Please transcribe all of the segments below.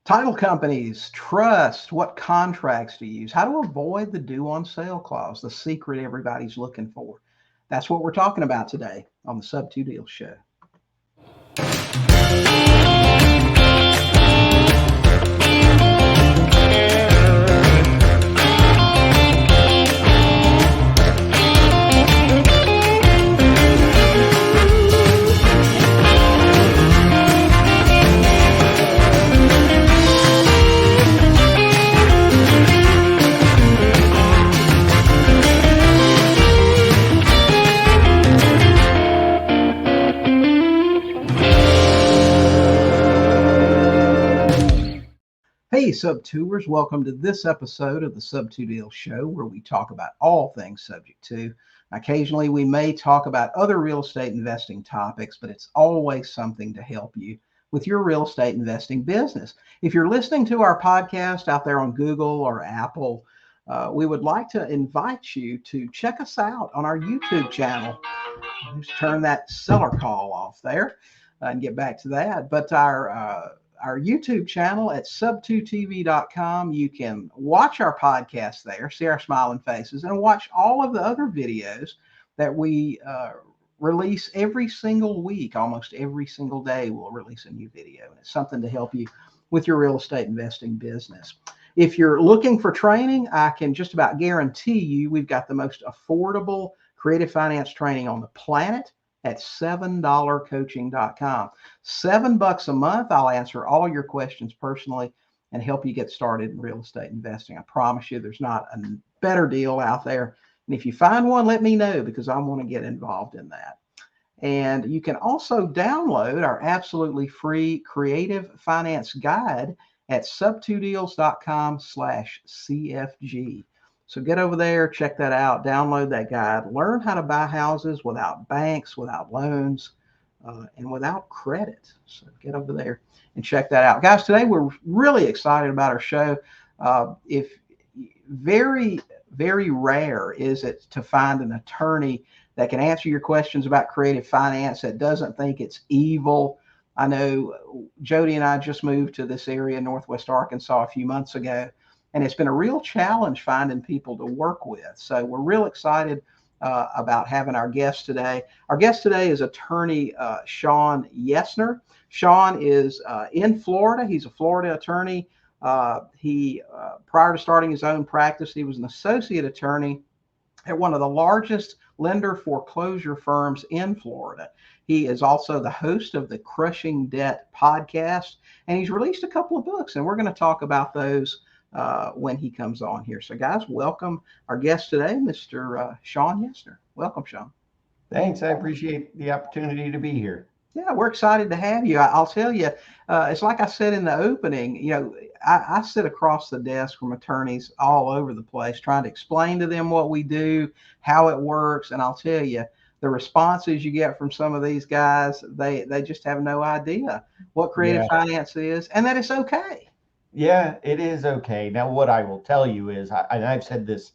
Title companies, trust, what contracts to use, how to avoid the due on sale clause, the secret everybody's looking for. That's what we're talking about today on the Sub2Deals Show. Hey, Sub2ers, welcome to this episode of the Sub2Deals Show, where we talk about all things subject to. Occasionally, we may talk about other real estate investing topics, but it's always something to help you with your real estate investing business. If you're listening to our podcast out there on Google or Apple, we would like to invite you to check us out on our YouTube channel. Just turn that seller call off there and get back to that. But our YouTube channel at sub2tv.com. You can watch our podcast there, see our smiling faces, and watch all of the other videos that we release every single week. Almost every single day we'll release a new video, and it's something to help you with your real estate investing business. If you're looking for training, I can just about guarantee you we've got the most affordable creative finance training on the planet at $7coaching.com. $7 a month. I'll answer all your questions personally and help you get started in real estate investing. I promise you there's not a better deal out there. And if you find one, let me know, because I want to get involved in that. And you can also download our absolutely free creative finance guide at sub2deals.com/CFG. So get over there, check that out, download that guide, learn how to buy houses without banks, without loans, and without credit. So get over there and check that out. Guys, today we're really excited about our show. If very, very rare is it to find an attorney that can answer your questions about creative finance, that doesn't think it's evil. I know Jody and I just moved to this area in Northwest Arkansas a few months ago, and it's been a real challenge finding people to work with. So we're real excited about having our guest today. Our guest today is attorney Shawn Yesner. Shawn is in Florida. He's a Florida attorney. Prior to starting his own practice, he was an associate attorney at one of the largest lender foreclosure firms in Florida. He is also the host of the Crushing Debt podcast, and he's released a couple of books, and we're going to talk about those when he comes on here. So guys, welcome our guest today, Mr. Shawn Yesner. Welcome, Shawn. Thanks. I appreciate the opportunity to be here. Yeah, we're excited to have you. I'll tell you, it's like I said in the opening, I sit across the desk from attorneys all over the place trying to explain to them what we do, how it works. And I'll tell you, the responses you get from some of these guys, they just have no idea what creative finance is, and that it's okay. Yeah, it is okay. Now, what I will tell you is, and I've said this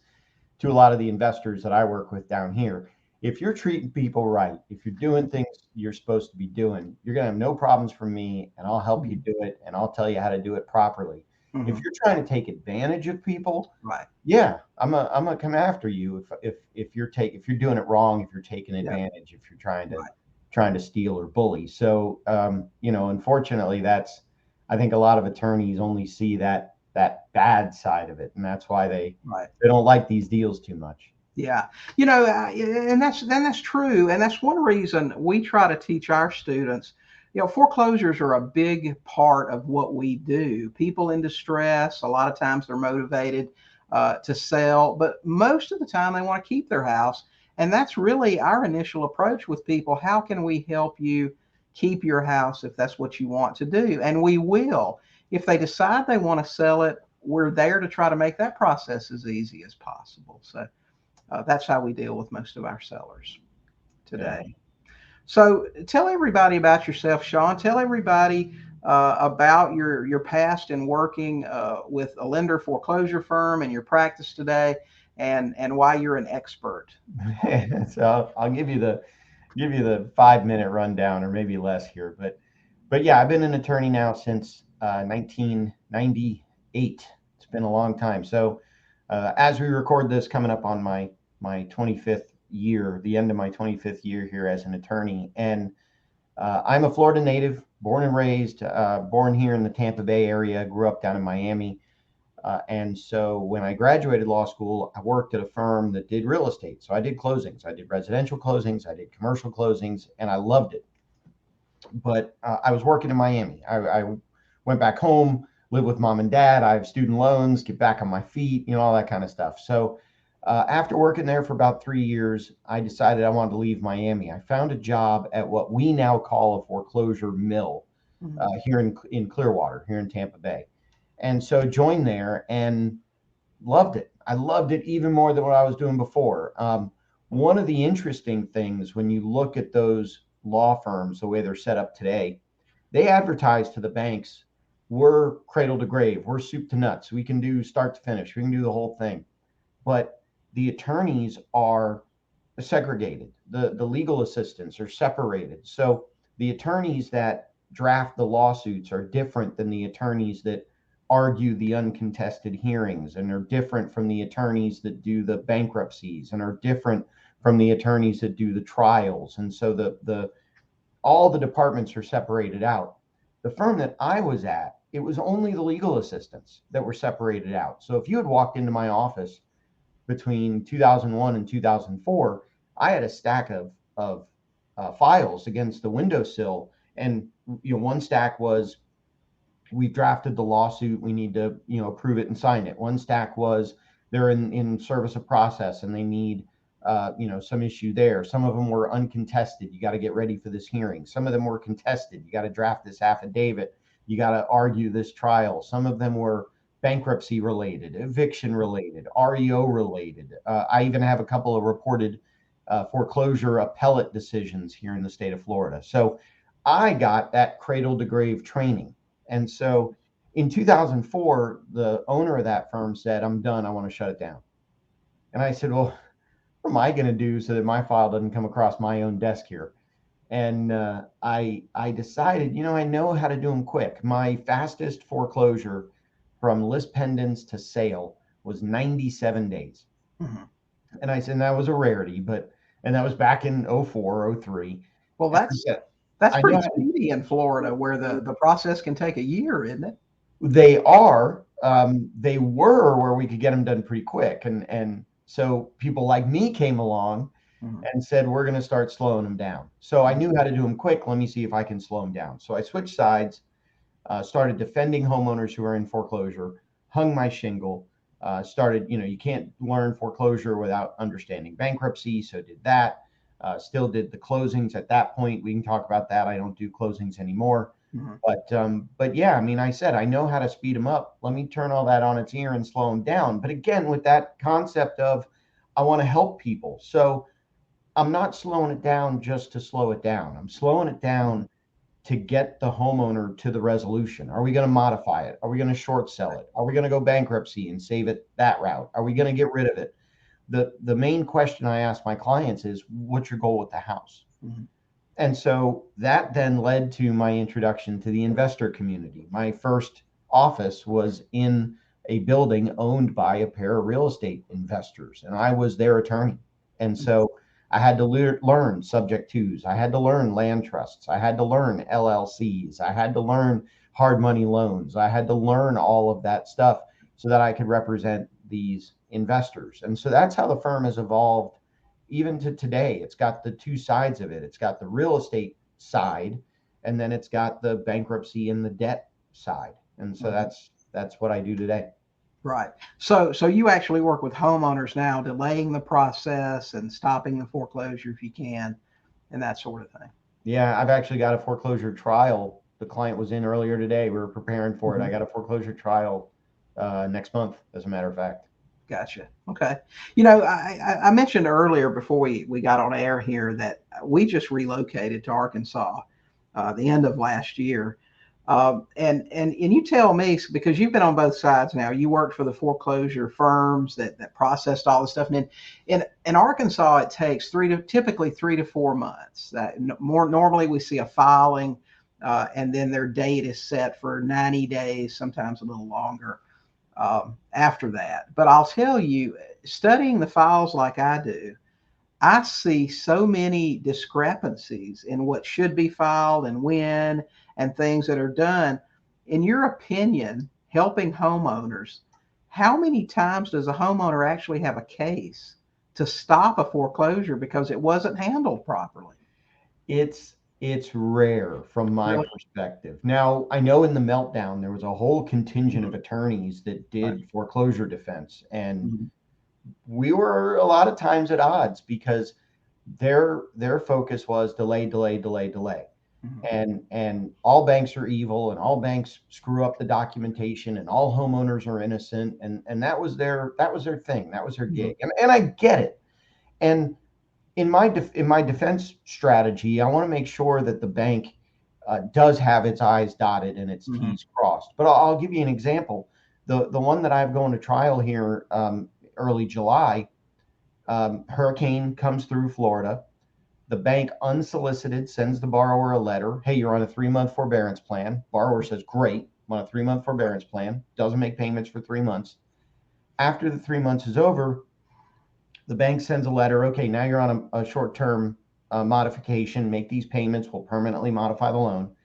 to a lot of the investors that I work with down here, if you're treating people right, if you're doing things you're supposed to be doing, you're going to have no problems from me, and I'll help you do it, and I'll tell you how to do it properly. Mm-hmm. If you're trying to take advantage of people, right? Yeah, I'm gonna come after you if you're doing it wrong, if you're taking advantage, if you're trying to steal or bully. So unfortunately, I think a lot of attorneys only see that bad side of it, and that's why they don't like these deals too much. Yeah, and that's true, and that's one reason we try to teach our students. Foreclosures are a big part of what we do. People in distress, a lot of times they're motivated to sell, but most of the time they want to keep their house, and that's really our initial approach with people. How can we help you keep your house if that's what you want to do? And we will. If they decide they want to sell it, we're there to try to make that process as easy as possible. So that's how we deal with most of our sellers today. Yeah. So tell everybody about yourself, Shawn. Tell everybody about your past in working with a lender foreclosure firm and your practice today, and why you're an expert. So I'll give you the 5-minute rundown, or maybe less here, but yeah, I've been an attorney now since 1998. It's been a long time. So as we record this, coming up on my 25th year, the end of my 25th year here as an attorney. And I'm a Florida native, born and raised, born here in the Tampa Bay area, grew up down in Miami. And so when I graduated law school, I worked at a firm that did real estate. So I did closings. I did residential closings. I did commercial closings, and I loved it. But I was working in Miami. I went back home, live with mom and dad. I have student loans, get back on my feet, all that kind of stuff. So after working there for about 3 years, I decided I wanted to leave Miami. I found a job at what we now call a foreclosure mill here in Clearwater, here in Tampa Bay. And so joined there and loved it. I loved it even more than what I was doing before. One of the interesting things when you look at those law firms, the way they're set up today, they advertise to the banks, we're cradle to grave, we're soup to nuts, we can do start to finish, we can do the whole thing. But the attorneys are segregated. The legal assistants are separated. So the attorneys that draft the lawsuits are different than the attorneys that argue the uncontested hearings, and are different from the attorneys that do the bankruptcies, and are different from the attorneys that do the trials. And so all the departments are separated out. The firm that I was at, it was only the legal assistants that were separated out. So if you had walked into my office between 2001 and 2004, I had a stack of files against the windowsill, and one stack was, we've drafted the lawsuit, we need to approve it and sign it. One stack was, they're in service of process and they need some issue there. Some of them were uncontested, you got to get ready for this hearing. Some of them were contested, you got to draft this affidavit, you got to argue this trial. Some of them were bankruptcy related, eviction related, REO related. I even have a couple of reported foreclosure appellate decisions here in the state of Florida. So I got that cradle to grave training. And so in 2004, the owner of that firm said, I'm done, I want to shut it down. And I said, well, what am I going to do so that my file doesn't come across my own desk here? And I decided, I know how to do them quick. My fastest foreclosure from list pendants to sale was 97 days. Mm-hmm. And I said, and that was a rarity, and that was back in 04, 03. Well, that's pretty speedy in Florida, where the process can take a year, isn't it? They are. They were where we could get them done pretty quick. And so people like me came along and said, we're going to start slowing them down. So I knew how to do them quick. Let me see if I can slow them down. So I switched sides, started defending homeowners who are in foreclosure, hung my shingle, started, you can't learn foreclosure without understanding bankruptcy. So did that. Still did the closings at that point. We can talk about that. I don't do closings anymore. But yeah, I said, I know how to speed them up. Let me turn all that on its ear and slow them down. But again, with that concept of, I want to help people. So I'm not slowing it down just to slow it down. I'm slowing it down to get the homeowner to the resolution. Are we going to modify it? Are we going to short sell it? Are we going to go bankruptcy and save it that route? Are we going to get rid of it? The main question I ask my clients is, what's your goal with the house? And so that then led to my introduction to the investor community. My first office was in a building owned by a pair of real estate investors, and I was their attorney. And so I had to learn subject twos. I had to learn land trusts. I had to learn LLCs. I had to learn hard money loans. I had to learn all of that stuff so that I could represent these investors. And so that's how the firm has evolved even to today. It's got the two sides of it. It's got the real estate side, and then it's got the bankruptcy and the debt side. And so that's what I do today. Right. So you actually work with homeowners now, delaying the process and stopping the foreclosure if you can, and that sort of thing. Yeah, I've actually got a foreclosure trial. The client was in earlier today. We were preparing for it. I got a foreclosure trial next month, as a matter of fact. Gotcha. Okay. I mentioned earlier before we got on air here that we just relocated to Arkansas the end of last year. And you tell me, because you've been on both sides now, you worked for the foreclosure firms that processed all the stuff. And in Arkansas, it takes typically 3 to 4 months. Normally we see a filing and then their date is set for 90 days, sometimes a little longer after that. But I'll tell you, studying the files like I do, I see so many discrepancies in what should be filed and when, and things that are done. In your opinion, helping homeowners, how many times does a homeowner actually have a case to stop a foreclosure because it wasn't handled properly? It's rare from my Really? perspective. Now, I know in the meltdown there was a whole contingent of attorneys that Right. did foreclosure defense, and Mhm. we were a lot of times at odds because their focus was delay, delay, delay, delay. Mhm. And all banks are evil and all banks screw up the documentation and all homeowners are innocent, and that was their thing, that was their Mhm. gig, and I get it. And in my defense strategy, I want to make sure that the bank does have its I's dotted and its Mhm. T's crossed. But I'll give you an example. The one that I have going to trial here early July, hurricane comes through Florida. The bank unsolicited sends the borrower a letter. Hey, you're on a 3-month forbearance plan. Borrower says, great, I'm on a 3-month forbearance plan. Doesn't make payments for 3 months. After the 3 months is over, the bank sends a letter. Okay, now you're on a short-term modification. Make these payments. We'll permanently modify the loan.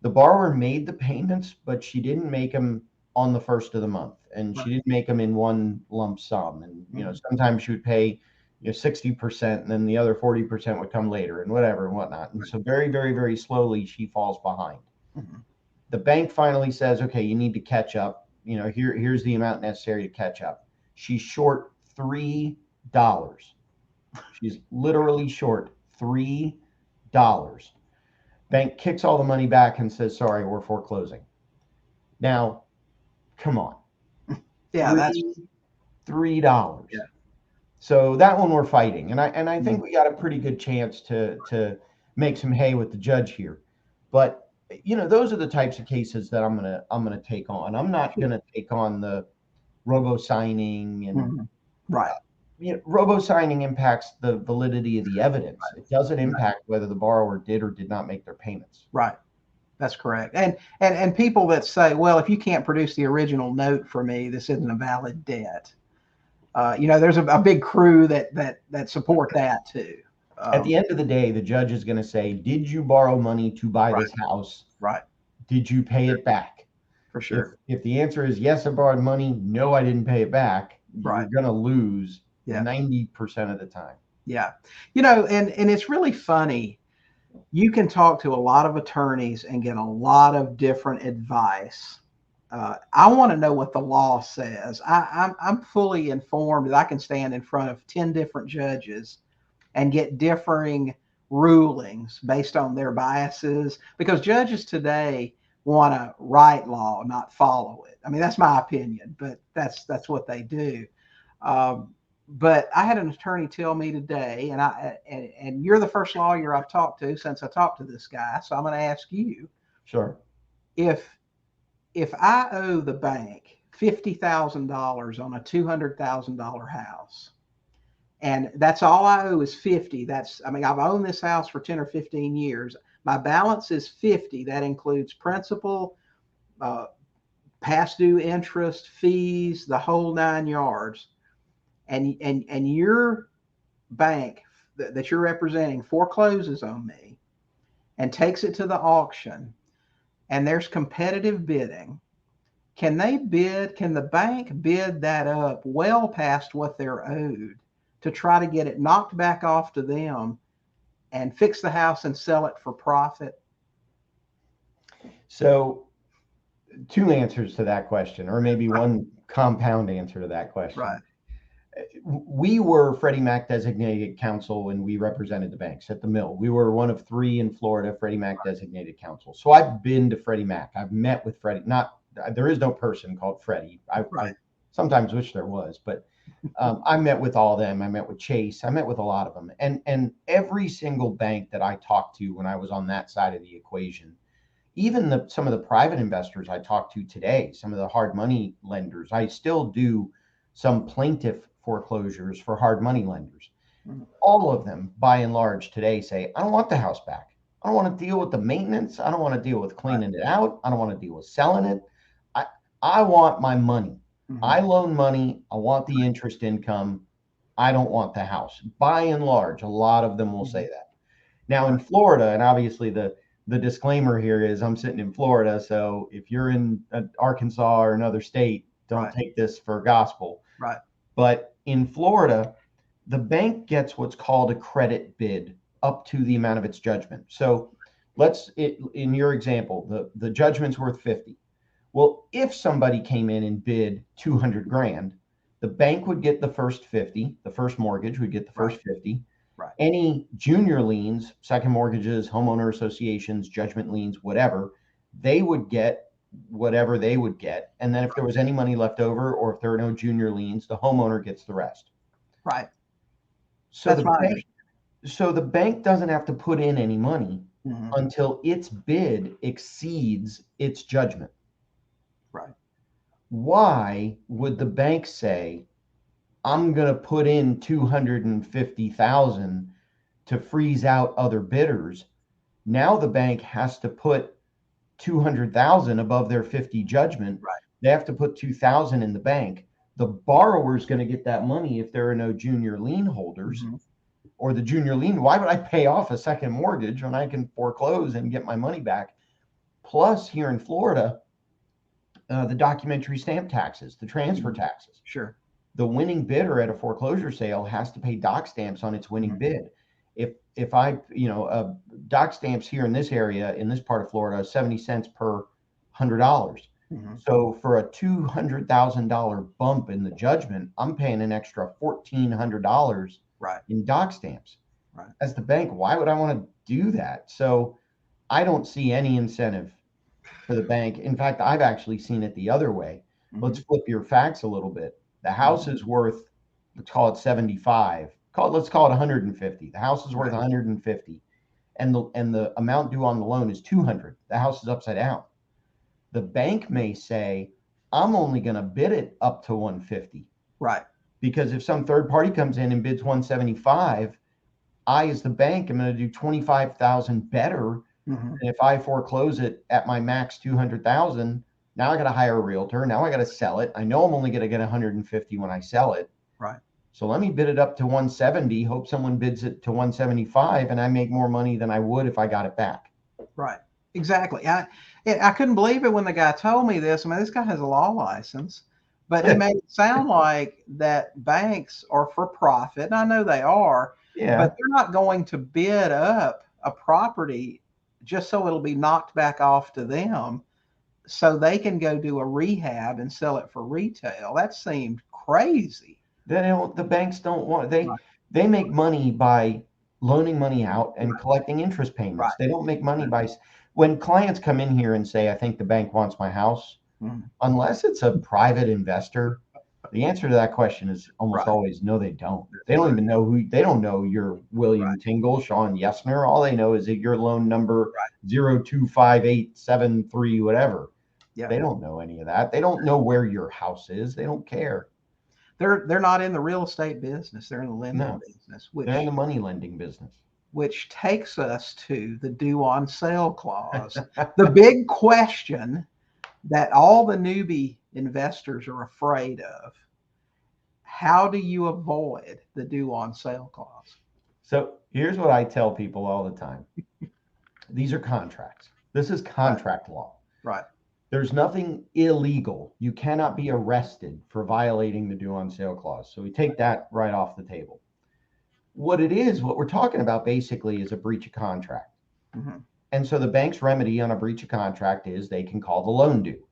The borrower made the payments, but she didn't make them on the first of the month, and Right. she didn't make them in one lump sum. And Mhm. sometimes she would pay 60%, and then the other 40% would come later, and whatever and whatnot. And Right. so very, very, very slowly she falls behind. Mhm. The bank finally says, okay, you need to catch up. Here's the amount necessary to catch up. She's short $3. She's literally short $3. Bank kicks all the money back and says, sorry, we're foreclosing. Now, come on. Yeah, that's Three $3. yeah. So that one we're fighting. And I think Mhm. we got a pretty good chance to make some hay with the judge here. But those are the types of cases that I'm gonna take on. I'm not Sure. gonna take on the robo signing. And Mhm. Right. robo signing impacts the validity of the evidence. It doesn't Right. impact whether the borrower did or did not make their payments. Right. That's correct. And people that say, well, if you can't produce the original note for me, this isn't a valid debt. There's a big crew that support that too. At Um, the end of the day, the judge is going to say, did you borrow money to buy right. this house? Right. Did you pay it back? For If sure. if the answer is yes, I borrowed money, no, I didn't pay it back, you're Right. going to lose Yeah. 90% of the time. Yeah. And it's really funny. You can talk to a lot of attorneys and get a lot of different advice. I want to know what the law says. I'm fully informed that I can stand in front of 10 different judges and get differing rulings based on their biases, because judges today want to write law, not follow it. I mean, that's my opinion, but that's what they do. Um, but I had an attorney tell me today, and you're the first lawyer I've talked to since I talked to this guy, so I'm going to ask you, Sure. if I owe the bank $50,000 on a $200,000 house, and that's all I owe is 50. I mean, I've owned this house for 10 or 15 years. My balance is 50. That includes principal, uh, past due interest, fees, the whole 9 yards. And your bank that you're representing forecloses on me and takes it to the auction, and there's competitive bidding. Can the bank bid that up well past what they're owed to try to get it knocked back off to them and fix the house and sell it for profit? So, two answers to that question, or maybe one compound answer to that question. Right. We were Freddie Mac designated counsel when we represented the banks at the mill. We were one of 3 in Florida Freddie Mac designated counsel. So I've been to Freddie Mac. I've met with Freddie. Not There is no person called Freddie. I Right. sometimes wish there was, but I met with all of them. I met with Chase. I met with a lot of them, and every single bank that I talked to when I was on that side of the equation, even some of the private investors I talk to today, some of the hard money lenders, I still do some plaintiff foreclosures for hard money lenders. Mhm. All of them, by and large, today say, I don't want the house back. I don't want to deal with the maintenance. I don't want to deal with cleaning it out. I don't want to deal with selling it. I I want my money. I Mhm. loan money. I want the interest income. I don't want the house. By and large, a lot of them will say Mhm. that. Now in Right. Florida, and obviously the disclaimer here is I'm sitting in Florida, so if you're in Arkansas or another state, don't Right. take this for gospel. Right. But in Florida, the bank gets what's called a credit bid up to the amount of its judgment. So in your example, the judgment's worth 50. Well, if somebody came in and bid 200 grand, the bank would get the first 50, the first mortgage would get the Right. first 50. Right. Any junior liens, second mortgages, homeowner associations, judgment liens, whatever, they would get whatever they would get. And then if there was any money left over or if there are no junior liens, the homeowner gets the rest. Right. So That's the my bank understanding. so the bank doesn't have to put in any money Mhm. until its bid exceeds its judgment. Right. Why would the bank say, I'm going to put in 250,000 to freeze out other bidders? Now the bank has to put 200,000 above their 50 judgment. Right. They have to put 2,000 in the bank. The borrower is going to get that money if there are no junior lien holders, Mhm. or the junior lien. Why would I pay off a second mortgage when I can foreclose and get my money back? Plus, here in Florida, the documentary stamp taxes, the transfer Mhm. taxes. Sure. The winning bidder at a foreclosure sale has to pay doc stamps on its winning Mhm. bid. If I, doc stamps here in this area, in this part of Florida, 70 cents per $100. Mhm. So for a $200,000 bump in the judgment, I'm paying an extra $1,400 Right. in doc stamps. Right. As the bank, why would I want to do that? So I don't see any incentive for the bank. In fact, I've actually seen it the other way. Let's Mhm. flip your facts a little bit. The house Mhm. is worth, let's call it 75. Let's call it 150. The house is worth Right. 150, and the amount due on the loan is 200. The house is upside down. The bank may say, I'm only going to bid it up to 150, Right. because if some third party comes in and bids 175, I, as the bank, am going to do 25,000 better Mhm. than if I foreclose it at my max 200,000. Now I got to hire a realtor. Now I got to sell it. I know I'm only going to get 150 when I sell it. Right. So let me bid it up to 170. Hope someone bids it to 175, and I make more money than I would if I got it back. Right. Exactly. I couldn't believe it when the guy told me this. I mean, this guy has a law license, but he made it sound like that banks are for profit. And I know they are, but Yeah. they're not going to bid up a property just so it'll be knocked back off to them so they can go do a rehab and sell it for retail. That seemed crazy. The banks don't want, Right. they make money by loaning money out and Right. collecting interest Right. payments. They don't make money Exactly. by, when clients come in here and say, I think the bank wants my house, Mhm. unless it's a private investor, the answer to that question is almost Right. always no, they don't. That's They don't true. even know they don't know you're Right. William Tingle, Shawn Yesner. All they know is that your loan number Right. 02587 whatever. Yeah. They don't know any of that. They don't know where your house is. They don't care. They're not in the real estate business. They're in the lending No, business, they're in the money lending business. which takes us to the due on sale clause. The big question that all the newbie investors are afraid of. How do you avoid the due on sale clause? So here's what I tell people all the time. These are contracts. This is Right. contract law. Right. There's nothing illegal. You cannot be arrested for violating the due on sale clause. So we take that right off the table. What it is, what we're talking about basically is a breach of contract. Mhm. And so the bank's remedy on a breach of contract is they can call the loan due.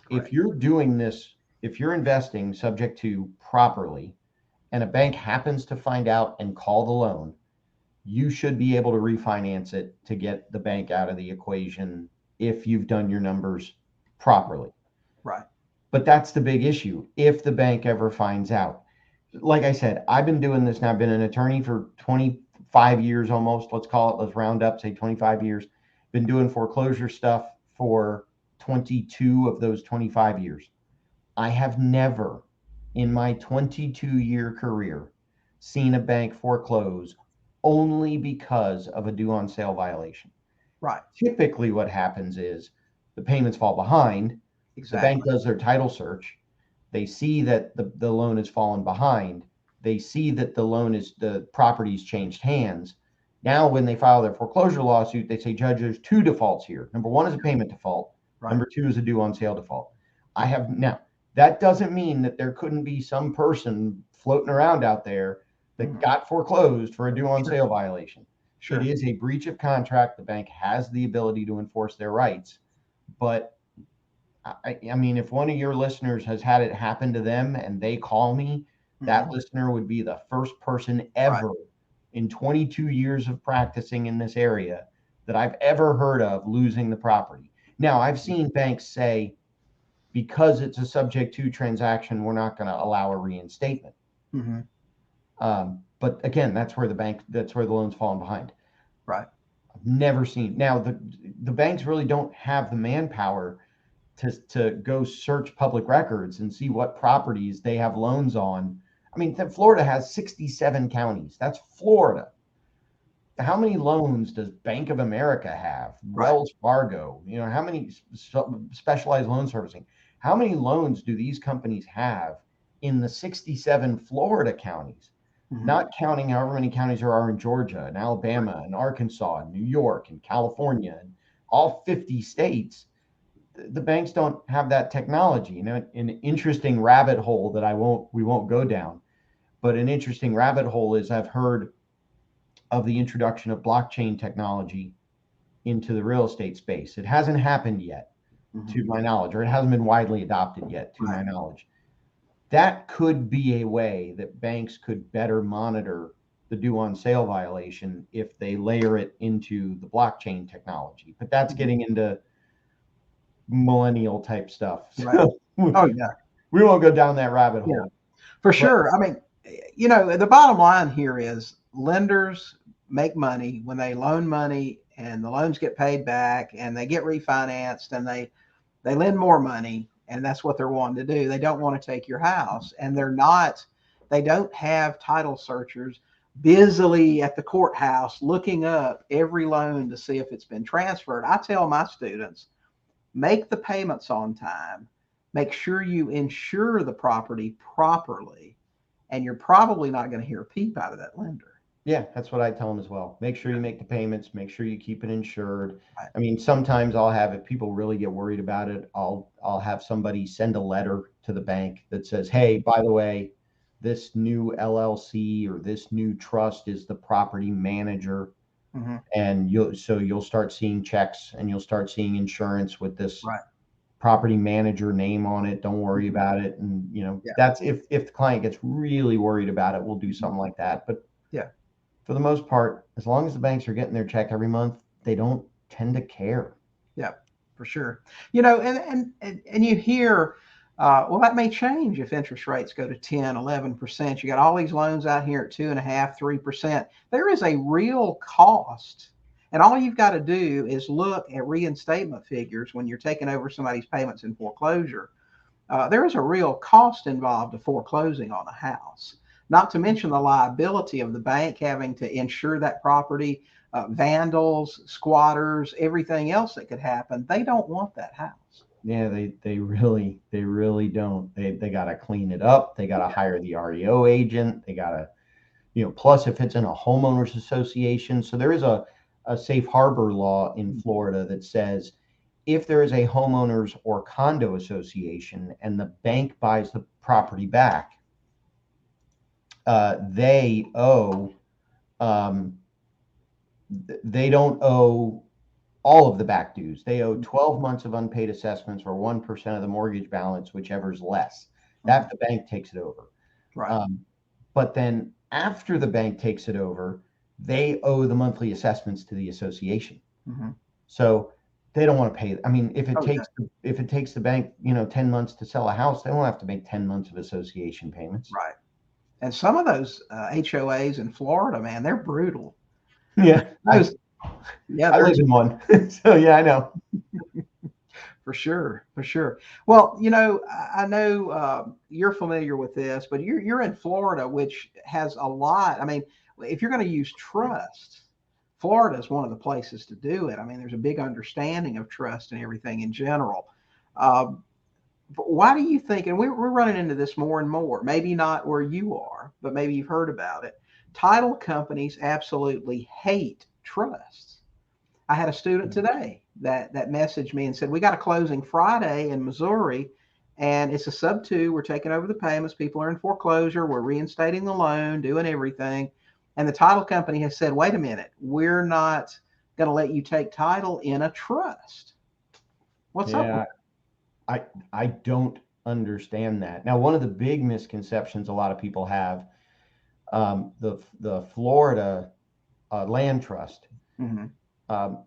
If Correct. you're doing this, if you're investing subject to properly, and a bank happens to find out and call the loan, you should be able to refinance it to get the bank out of the equation if you've done your numbers properly. Right. But that's the big issue. If the bank ever finds out, like I said, I've been doing this now. I've been an attorney for 25 years almost. Let's call it, let's round up, say 25 years. Been doing foreclosure stuff for 22 of those 25 years. I have never in my 22-year career seen a bank foreclose only because of a due on sale violation. Right. Typically what happens is the payments fall behind. The bank Exactly. does their title search. They see that the loan has fallen behind. They see that the property's changed hands. Now, when they file their foreclosure lawsuit, they say, Judge, there's two defaults here. Number one is a payment default. Right. Number two is a due on sale default. Now, that doesn't mean that there couldn't be some person floating around out there that got foreclosed for a due on sale violation. Sure. It is a breach of contract. The bank has the ability to enforce their rights. But I mean, if one of your listeners has had it happen to them and they call me, that listener would be the first person ever in 22 years of practicing in this area that I've ever heard of losing the property. Now, I've seen banks say, because it's a subject to transaction, we're not going to allow a reinstatement. But again, that's where the loan's fallen behind. Right. I've never seen. Now, the banks really don't have the manpower to go search public records and see what properties they have loans on. I mean, Florida has 67 counties. That's Florida. How many loans does Bank of America have? Wells Fargo? How many specialized loan servicing? How many loans do these companies have in the 67 Florida counties? Not counting however many counties there are in Georgia and Alabama and Arkansas and New York and California and all 50 states. The banks don't have that technology. An interesting rabbit hole that we won't go down, but an interesting rabbit hole is I've heard of the introduction of blockchain technology into the real estate space. It hasn't happened yet, to my knowledge, or it hasn't been widely adopted yet, to my knowledge. That could be a way that banks could better monitor the due on sale violation if they layer it into the blockchain technology. But that's getting into millennial type stuff. So Oh yeah. We won't go down that rabbit hole. Yeah, for sure. I mean, the bottom line here is lenders make money when they loan money and the loans get paid back and they get refinanced and they lend more money, and that's what they're wanting to do. They don't want to take your house, and they don't have title searchers busily at the courthouse looking up every loan to see if it's been transferred. I tell my students, make the payments on time, make sure you insure the property properly, and you're probably not going to hear a peep out of that lender. Yeah, that's what I tell them as well. Make sure you make the payments, make sure you keep it insured. I mean, sometimes I'll have, if people really get worried about it, I'll have somebody send a letter to the bank that says, hey, by the way, this new LLC or this new trust is the property manager. And you'll start seeing checks and you'll start seeing insurance with this property manager name on it. Don't worry about it. And that's if the client gets really worried about it, we'll do something like that. But for the most part, as long as the banks are getting their check every month, they don't tend to care. Yeah, for sure. And you hear, well, that may change if interest rates go to 10, 11%. You got all these loans out here at 2.5%, 3%. There is a real cost. And all you've got to do is look at reinstatement figures when you're taking over somebody's payments in foreclosure. There is a real cost involved to foreclosing on a house, not to mention the liability of the bank having to insure that property, vandals, squatters, everything else that could happen. They don't want that house. Yeah, they really don't. They got to clean it up. They got to hire the REO agent. They got to, plus if it's in a homeowners association. So there is a safe harbor law in Florida that says if there is a homeowners or condo association and the bank buys the property back, they don't owe all of the back dues. They owe 12 months of unpaid assessments or 1% of the mortgage balance, whichever's less. That the bank takes it over. Right. But then after the bank takes it over, they owe the monthly assessments to the association. So they don't want to pay. I mean, if it takes the bank, 10 months to sell a house, they won't have to make 10 months of association payments. Right. And some of those HOAs in Florida, man, they're brutal. Yeah. I live in one. So yeah, I know. For sure. Well, I know you're familiar with this, but you're in Florida, which has a lot. I mean, if you're going to use trust, Florida is one of the places to do it. I mean, there's a big understanding of trust and everything in general. Why do you think, and we're running into this more and more, maybe not where you are, but maybe you've heard about it. Title companies absolutely hate trusts. I had a student today that messaged me and said, we got a closing Friday in Missouri, and it's a sub-2. We're taking over the payments. People are in foreclosure. We're reinstating the loan, doing everything. And the title company has said, wait a minute, we're not going to let you take title in a trust. What's up with that? I don't understand that. Now, one of the big misconceptions a lot of people have, the Florida land trust,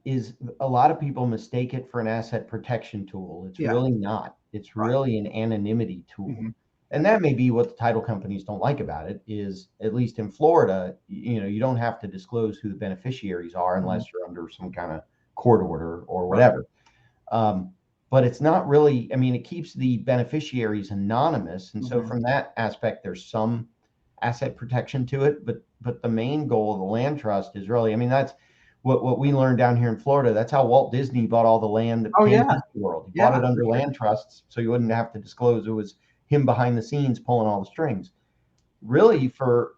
is a lot of people mistake it for an asset protection tool. It's really not. It's really an anonymity tool. And that may be what the title companies don't like about it, is at least in Florida, you don't have to disclose who the beneficiaries are unless you're under some kind of court order or whatever. But it's not really, I mean, it keeps the beneficiaries anonymous. And so from that aspect, there's some asset protection to it. But the main goal of the land trust is really, I mean, that's what we learned down here in Florida. That's how Walt Disney bought all the land that became Disney World. He bought it under land trusts, so you wouldn't have to disclose it was him behind the scenes pulling all the strings. Really, for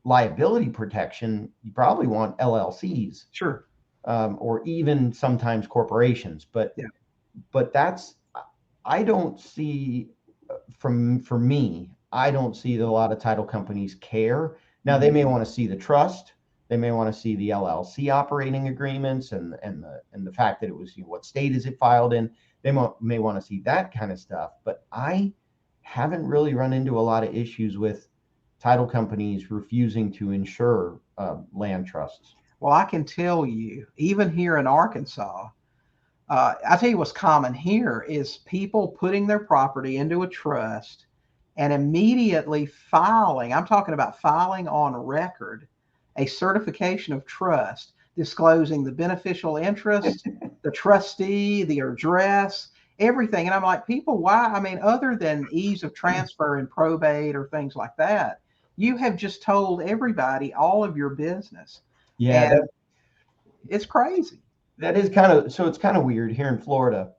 liability protection, you probably want LLCs. Sure. Or even sometimes corporations, but that's, I don't see, for me, I don't see that a lot of title companies care. Now they may want to see the trust, they may want to see the LLC operating agreements and the fact that it was, what state is it filed in. They may want to see that kind of stuff, but I haven't really run into a lot of issues with title companies refusing to insure land trusts. Well, I can tell you, even here in Arkansas, I tell you what's common here is people putting their property into a trust and immediately filing. I'm talking about filing on record a certification of trust, disclosing the beneficial interest, the trustee, the address, everything. And I'm like, people, why? I mean, other than ease of transfer and probate or things like that, you have just told everybody all of your business. Yeah, and it's crazy. That is kind of, so it's kind of weird here in Florida.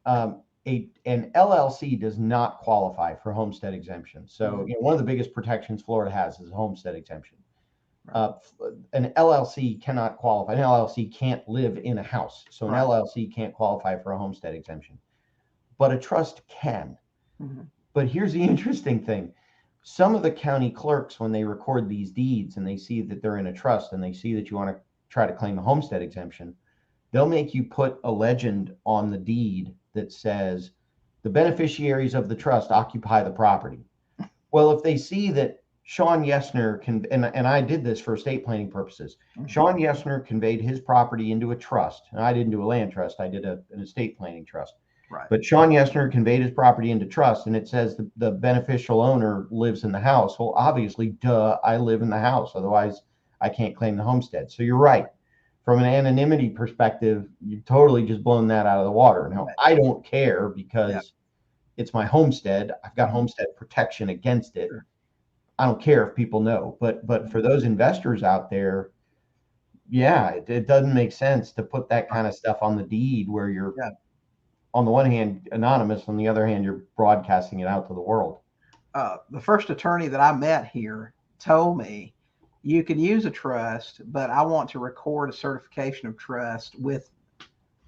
An LLC does not qualify for homestead exemption. So one of the biggest protections Florida has is a homestead exemption. An LLC cannot qualify. An LLC can't live in a house. So an LLC can't qualify for a homestead exemption. But a trust can. But here's the interesting thing. Some of the county clerks, when they record these deeds and they see that they're in a trust and they see that you want to try to claim a homestead exemption, they'll make you put a legend on the deed that says the beneficiaries of the trust occupy the property. Well, if they see that Shawn Yesner can, and I did this for estate planning purposes, Shawn Yesner conveyed his property into a trust, and I didn't do a land trust, I did an estate planning trust. But Shawn Yesner conveyed his property into trust, and it says the beneficial owner lives in the house. Well, obviously, duh, I live in the house. Otherwise, I can't claim the homestead. So you're right. From an anonymity perspective, you've totally just blown that out of the water. Now, I don't care because it's my homestead. I've got homestead protection against it. I don't care if people know. But for those investors out there, it doesn't make sense to put that kind of stuff on the deed where you're on the one hand anonymous, on the other hand you're broadcasting it out to the world. The first attorney that I met here told me, you can use a trust, but I want to record a certification of trust with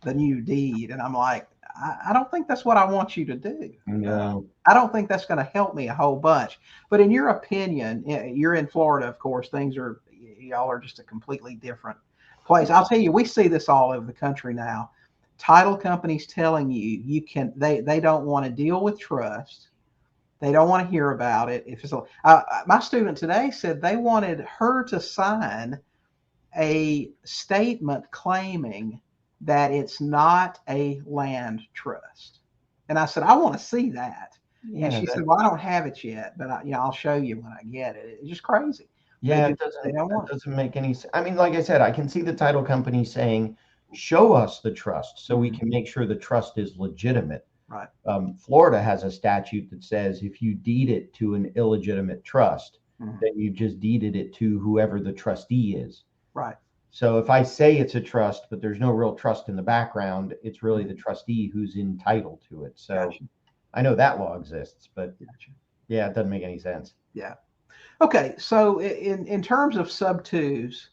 the new deed. And I'm like, I don't think that's what I want you to do. No. I don't think that's going to help me a whole bunch. But in your opinion, you're in Florida, of course, y'all are just a completely different place. I'll tell you, we see this all over the country now. Title companies telling you they don't want to deal with trust. They don't want to hear about it. If it's my student today said they wanted her to sign a statement claiming that it's not a land trust. And I said, I want to see that. And she said, well, I don't have it yet, but I'll show you when I get it. It's just crazy. Yeah, it doesn't make any sense. I mean, like I said, I can see the title company saying, show us the trust so we can make sure the trust is legitimate. Right. Florida has a statute that says if you deed it to an illegitimate trust, then you've just deeded it to whoever the trustee is. Right. So if I say it's a trust, but there's no real trust in the background, it's really the trustee who's entitled to it. So Gotcha. I know that law exists, but Gotcha. yeah, it doesn't make any sense. Yeah. Okay. So in terms of sub twos,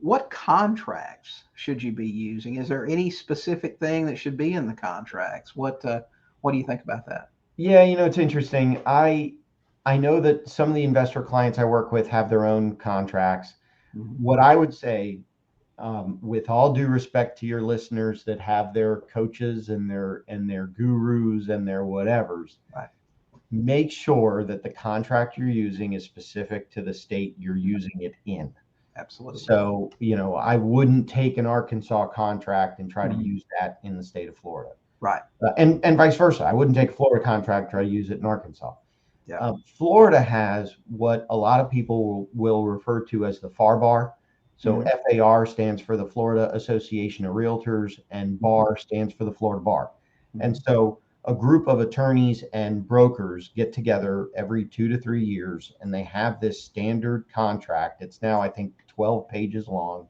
what contracts should you be using? Is there any specific thing that should be in the contracts? What do you think about that? Yeah, it's interesting. I know that some of the investor clients I work with have their own contracts. Mhm. What I would say, with all due respect to your listeners that have their coaches and their gurus and their whatevers, Right. make sure that the contract you're using is specific to the state you're using it in. Absolutely. So, I wouldn't take an Arkansas contract and try to Mhm. use that in the state of Florida. Right. And vice versa. I wouldn't take a Florida contract, try to use it in Arkansas. Yeah. Florida has what a lot of people will refer to as the FAR. So Mhm. FAR stands for the Florida Association of Realtors, and BAR stands for the Florida Bar. And Mhm. so a group of attorneys and brokers get together every 2 to 3 years, and they have this standard contract. It's now, I think, 12 pages long.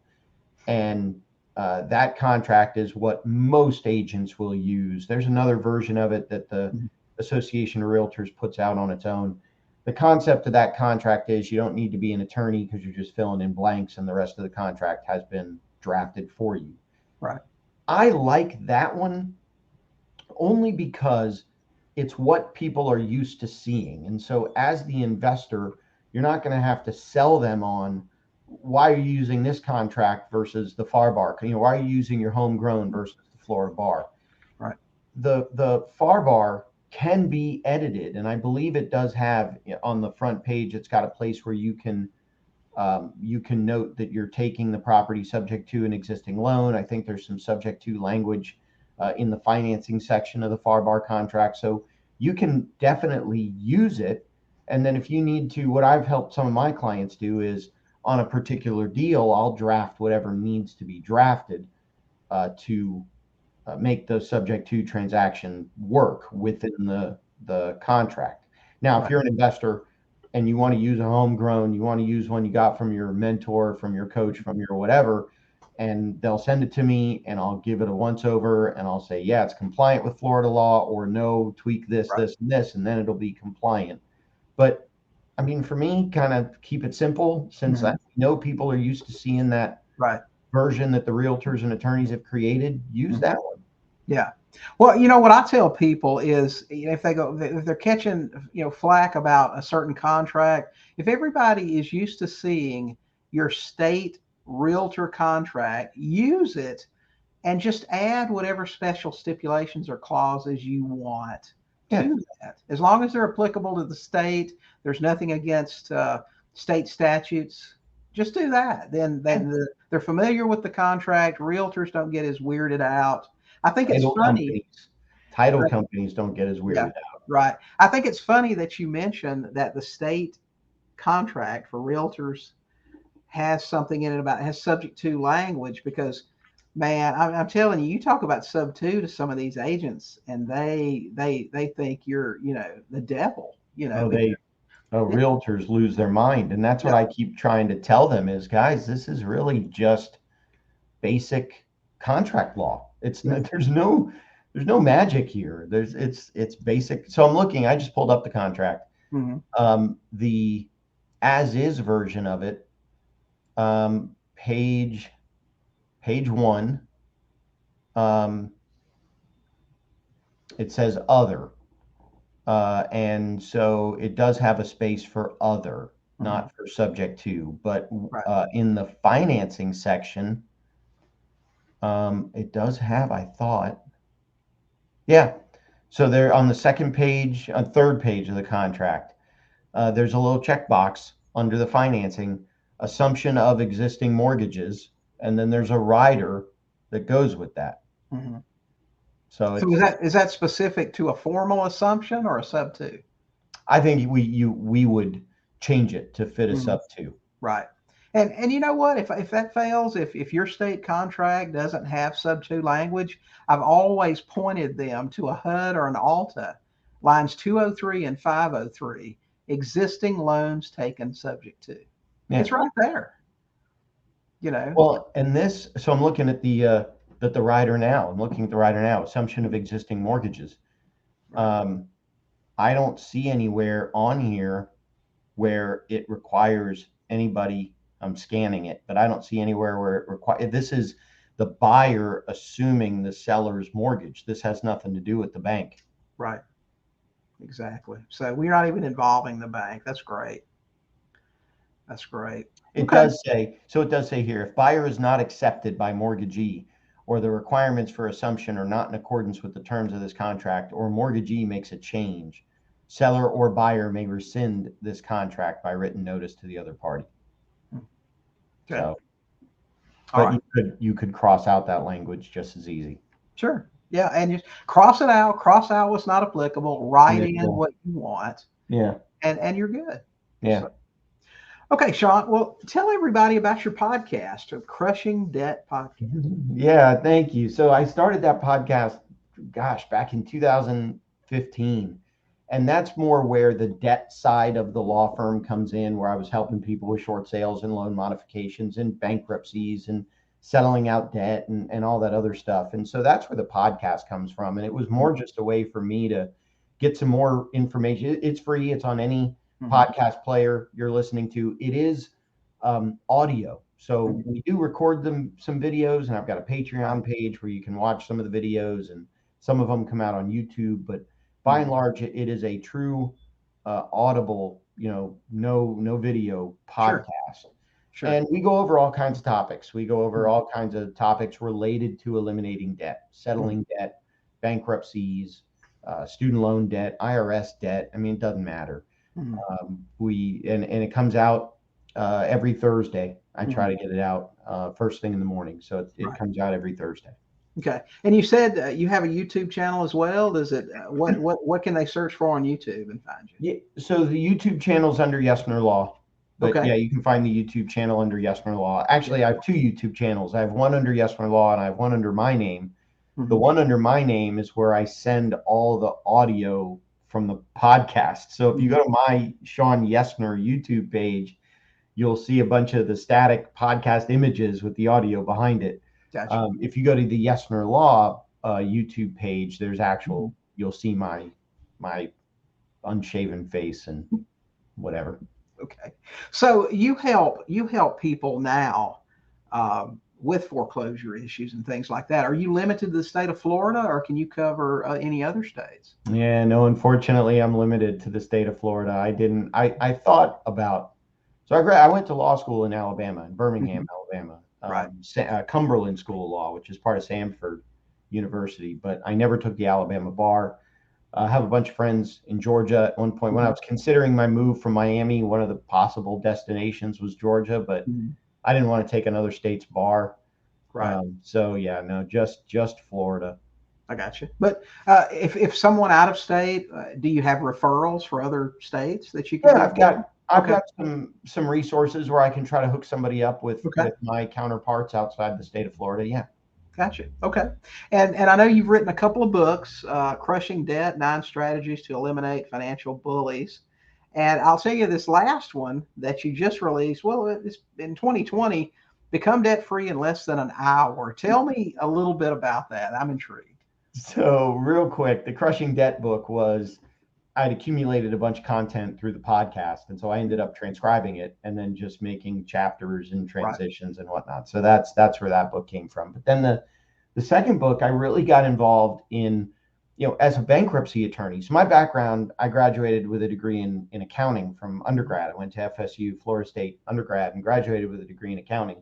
And that contract is what most agents will use. There's another version of it that the Mhm. Association of Realtors puts out on its own. The concept of that contract is you don't need to be an attorney because you're just filling in blanks, and the rest of the contract has been drafted for you. Right. I like that one only because it's what people are used to seeing. And so, as the investor, you're not going to have to sell them on why are you using this contract versus the FAR bar. Why are you using your homegrown versus the Florida bar? Right. The FAR bar can be edited, and I believe it does have on the front page. It's got a place where you can note that you're taking the property subject to an existing loan. I think there's some subject to language in the financing section of the FAR bar contract. So you can definitely use it. And then if you need to, what I've helped some of my clients do is on a particular deal, I'll draft whatever needs to be drafted to make the subject to transaction work within the contract. Now, if Right. you're an investor and you want to use a homegrown, you want to use one you got from your mentor, from your coach, from your whatever, and they'll send it to me and I'll give it a once over and I'll say, yeah, it's compliant with Florida law, or no, tweak this, Right. this, and this, and then it'll be compliant. But I mean, for me, kind of keep it simple since I Mhm. know people are used to seeing that Right. version that the realtors and attorneys have created. Use Mhm. that one. Yeah. Well, what I tell people is, if they're catching, flack about a certain contract, if everybody is used to seeing your state realtor contract, use it and just add whatever special stipulations or clauses you want Yeah. to that. As long as they're applicable to the state, there's nothing against state statutes. Just do that. Then they're familiar with the contract. Realtors don't get as weirded out. I think it's Title funny. companies, title companies don't get as Yeah, weirded out. right. I think it's funny that you mentioned that the state contract for realtors has something in it about has subject to language because man, I'm telling you, you talk about sub two to some of these agents and they think you're the devil, Oh, because yeah, realtors lose their mind. And that's what yeah, I keep trying to tell them is, guys, this is really just basic contract law. yeah. There's no magic here. It's basic. So I'm looking, I just pulled up the contract. Hmm. The as is version of it, page one, um, it says other. And so it does have a space for other, Hmm. not for subject to. But Right. in the financing section, it does have, I thought, yeah. So there on the second page, third page of the contract, there's a little checkbox under the financing, assumption of existing mortgages, and then there's a rider that goes with that. Hmm. So So is that specific to a formal assumption or a sub two? I think we would change it to fit us Hmm. up to. Right. And you know what? If that fails, if your state contract doesn't have sub two language, I've always pointed them to a HUD or an ALTA, lines 203 and 503, existing loans taken subject to. Yeah. It's right there. you know. Well, and this, so I'm looking at the rider now. I'm looking at the rider now. Assumption of existing mortgages. Right. I don't see anywhere on here where it requires anybody. I'm scanning it, but I don't see anywhere where it requires. This is the buyer assuming the seller's mortgage. This has nothing to do with the bank. Right. Exactly. So we're not even involving the bank. That's great. That's great. It Okay. does say, so it does say here, if buyer is not accepted by mortgagee or the requirements for assumption are not in accordance with the terms of this contract or mortgagee makes a change, seller or buyer may rescind this contract by written notice to the other party. Okay. So, All but right. you could cross out that language just as easy. Sure. Yeah. And just cross it out, cross out what's not applicable, write There you in go. what you want, Yeah. and you're good. Yeah. So, okay, Shawn. Well, tell everybody about your podcast, Crushing Debt Podcast. Yeah, thank you. So I started that podcast, gosh, back in 2015. And that's more where the debt side of the law firm comes in, where I was helping people with short sales and loan modifications and bankruptcies and settling out debt and all that other stuff. And so that's where the podcast comes from. And it was more just a way for me to get some more information. It's free, it's on any podcast player you're listening to. It is audio. So we do record some videos, and I've got a Patreon page where you can watch some of the videos, and some of them come out on YouTube. But by and large, it is a true audible, no video Sure. podcast. Sure. And we go over all kinds of topics. We go over all kinds of topics related to eliminating debt, settling debt, bankruptcies, student loan debt, IRS debt. I mean, it doesn't matter. And it comes out every Thursday. I try to get it out first thing in the morning, so it Right. comes out every Thursday. Okay. And you said you have a YouTube channel as well. Does it? What can they search for on YouTube and find you? Yeah, so the YouTube channel's under Yesner Law, but Okay. yeah, you can find the YouTube channel under Yesner Law. Actually, I have two YouTube channels. I have one under Yesner Law, and I have one under my name. The one under my name is where I send all the audio from the podcast. So if you go to my Shawn Yesner YouTube page, you'll see a bunch of the static podcast images with the audio behind it. Gotcha. If you go to the Yesner Law YouTube page, there's actual, you'll see my unshaven face and whatever. Okay. So you help people now with foreclosure issues and things like that. Are you limited to the state of Florida, or can you cover any other states? Yeah, no, unfortunately, I'm limited to the state of Florida. I thought about, so I went to law school in Alabama, in Birmingham, Alabama, Right. Cumberland School of Law, which is part of Samford University, but I never took the Alabama bar. I have a bunch of friends in Georgia. At one point, when I was considering my move from Miami, one of the possible destinations was Georgia, but I didn't want to take another state's bar. Right. So yeah, no, just Florida. I got you. But if someone out of state, do you have referrals for other states that you can? Yeah, I've got some resources where I can try to hook somebody up with my counterparts outside the state of Florida. Yeah. Gotcha. Okay. And I know you've written a couple of books, Crushing Debt, 9 Strategies to Eliminate Financial Bullies. And I'll tell you this last one that you just released, well, it's in 2020, Become Debt Free in Less Than an Hour. Tell me a little bit about that. I'm intrigued. So real quick, the Crushing Debt book was, I'd accumulated a bunch of content through the podcast. And so I ended up transcribing it and then just making chapters and transitions and whatnot. So that's where that book came from. But then the second book, I really got involved in, as a bankruptcy attorney. So my background, I graduated with a degree in accounting from undergrad. I went to FSU, Florida State undergrad, and graduated with a degree in accounting.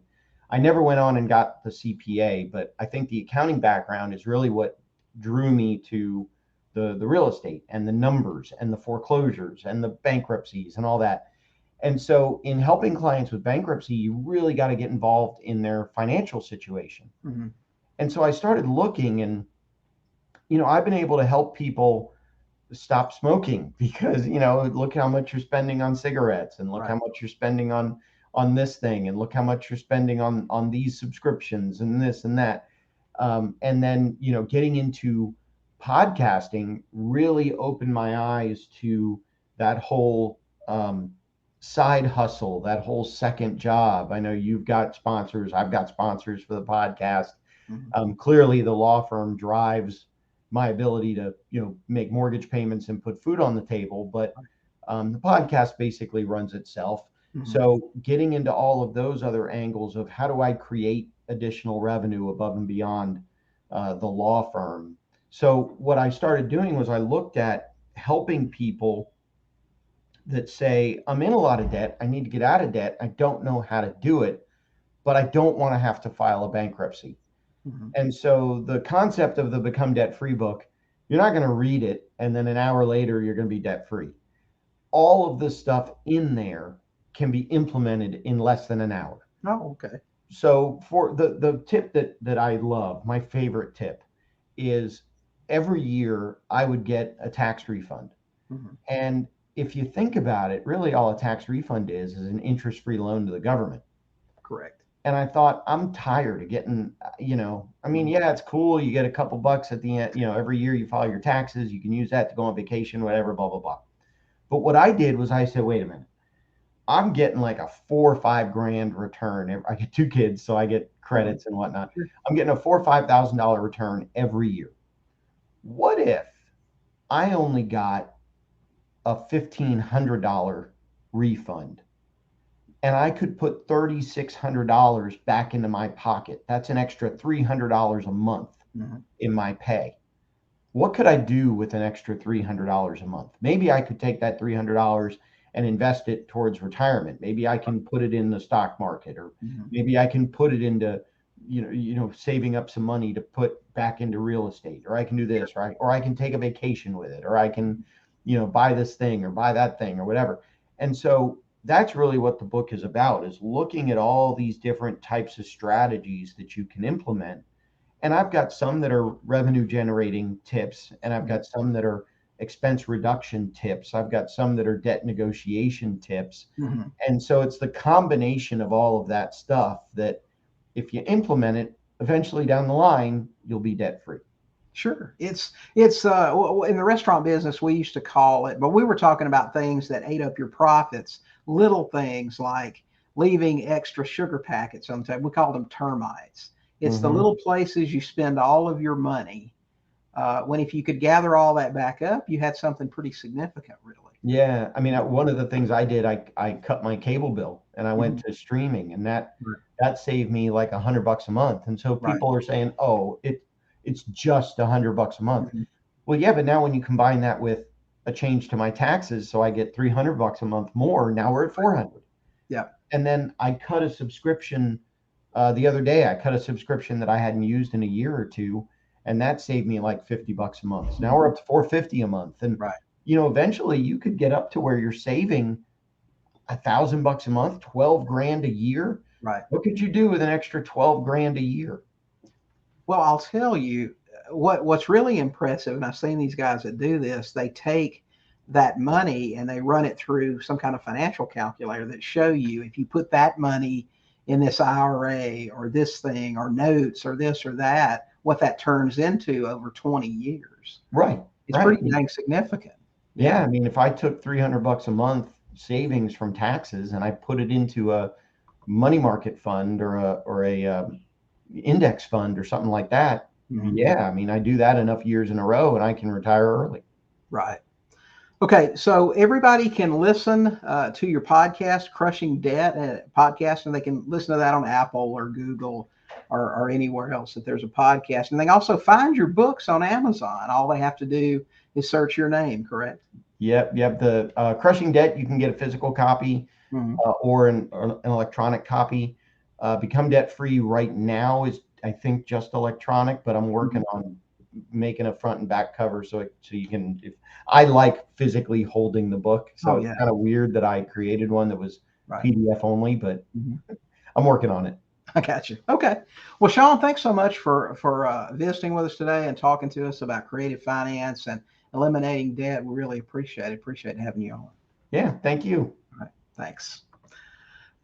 I never went on and got the CPA, but I think the accounting background is really what drew me to the real estate and the numbers and the foreclosures and the bankruptcies and all that. And so in helping clients with bankruptcy, you really got to get involved in their financial situation. And so I started looking, and I've been able to help people stop smoking because look how much you're spending on cigarettes, and look how much you're spending on this thing, and look how much you're spending on these subscriptions and this and that. And then getting into podcasting really opened my eyes to that whole side hustle, that whole second job. I know you've got sponsors. I've got sponsors for the podcast. Clearly, the law firm drives my ability to, make mortgage payments and put food on the table. But the podcast basically runs itself. So getting into all of those other angles of how do I create additional revenue above and beyond the law firm. So what I started doing was I looked at helping people that say, I'm in a lot of debt. I need to get out of debt. I don't know how to do it, but I don't want to have to file a bankruptcy. And so the concept of the Become Debt Free book, you're not going to read it and then an hour later you're going to be debt free. All of the stuff in there can be implemented in less than an hour. Oh, okay. So for the tip that I love, my favorite tip is every year I would get a tax refund. And if you think about it, really all a tax refund is an interest-free loan to the government. Correct. And I thought, I'm tired of getting, yeah, it's cool. You get a couple bucks at the end, every year you file your taxes. You can use that to go on vacation, whatever, blah, blah, blah. But what I did was I said, wait a minute. I'm getting like a $4 or $5 grand return. I get 2 kids, so I get credits and whatnot. I'm getting a $4,000 or $5,000 return every year. What if I only got a $1,500 refund and I could put $3,600 back into my pocket? That's an extra $300 a month in my pay. What could I do with an extra $300 a month? Maybe I could take that $300 and invest it towards retirement. Maybe I can put it in the stock market, or maybe I can put it into, saving up some money to put back into real estate, or I can do this, right? Or I can take a vacation with it, or I can, buy this thing or buy that thing or whatever. And so that's really what the book is about, is looking at all these different types of strategies that you can implement. And I've got some that are revenue generating tips, and I've got some that are expense reduction tips. I've got some that are debt negotiation tips. And so it's the combination of all of that stuff that if you implement it, eventually down the line, you'll be debt free. Sure. It's in the restaurant business, we used to call it, but we were talking about things that ate up your profits, little things like leaving extra sugar packets on the table. We called them termites. It's the little places you spend all of your money. When if you could gather all that back up, you had something pretty significant, really. Yeah. I mean, one of the things I did, I cut my cable bill and I went to streaming, and that saved me like $100 a month. And so people are saying, oh, it's just $100 a month. Well, yeah, but now when you combine that with a change to my taxes, so I get $300 a month more, now we're at 400. Yeah. And then I cut a subscription the other day. I cut a subscription that I hadn't used in a year or two, and that saved me like $50 a month. So now we're up to $450 a month. And eventually you could get up to where you're saving $1,000 a month, 12 grand a year. Right. What could you do with an extra 12 grand a year? Well, I'll tell you what's really impressive, and I've seen these guys that do this. They take that money and they run it through some kind of financial calculator that show you if you put that money in this IRA or this thing or notes or this or that, what that turns into over 20 years. Right. It's pretty dang significant. Yeah. I mean, if I took $300 a month savings from taxes and I put it into a money market fund or a index fund or something like that. Yeah. I mean, I do that enough years in a row and I can retire early. Right. Okay. So everybody can listen to your podcast, Crushing Debt podcast, and they can listen to that on Apple or Google or anywhere else that there's a podcast. And they also find your books on Amazon. All they have to do is search your name, correct? Yep. The Crushing Debt, you can get a physical copy or an electronic copy. Become Debt Free right now is, I think, just electronic, but I'm working on making a front and back cover so you can. If I like physically holding the book, so it's kind of weird that I created one that was PDF only, but I'm working on it. I got you. Okay. Well, Shawn, thanks so much for visiting with us today and talking to us about creative finance and eliminating debt. We really appreciate it. Appreciate having you on. Yeah. Thank you. All right. Thanks.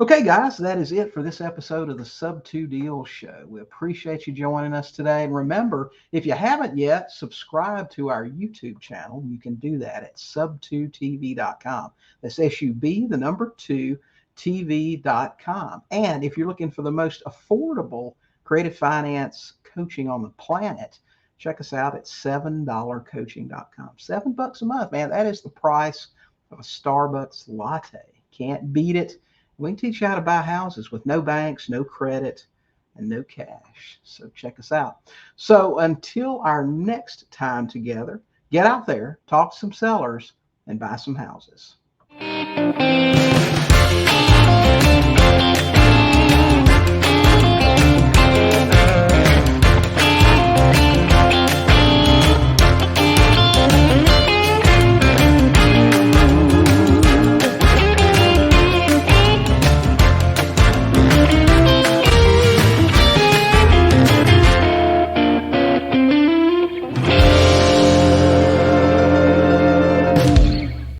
Okay, guys, that is it for this episode of the Sub2Deals Show. We appreciate you joining us today. And remember, if you haven't yet, subscribe to our YouTube channel. You can do that at sub2tv.com. That's SUB, the number 2, TV.com. And if you're looking for the most affordable creative finance coaching on the planet, check us out at $7coaching.com. $7 a month, man. That is the price of a Starbucks latte. Can't beat it. We can teach you how to buy houses with no banks, no credit, and no cash. So check us out. So until our next time together, get out there, talk to some sellers, and buy some houses.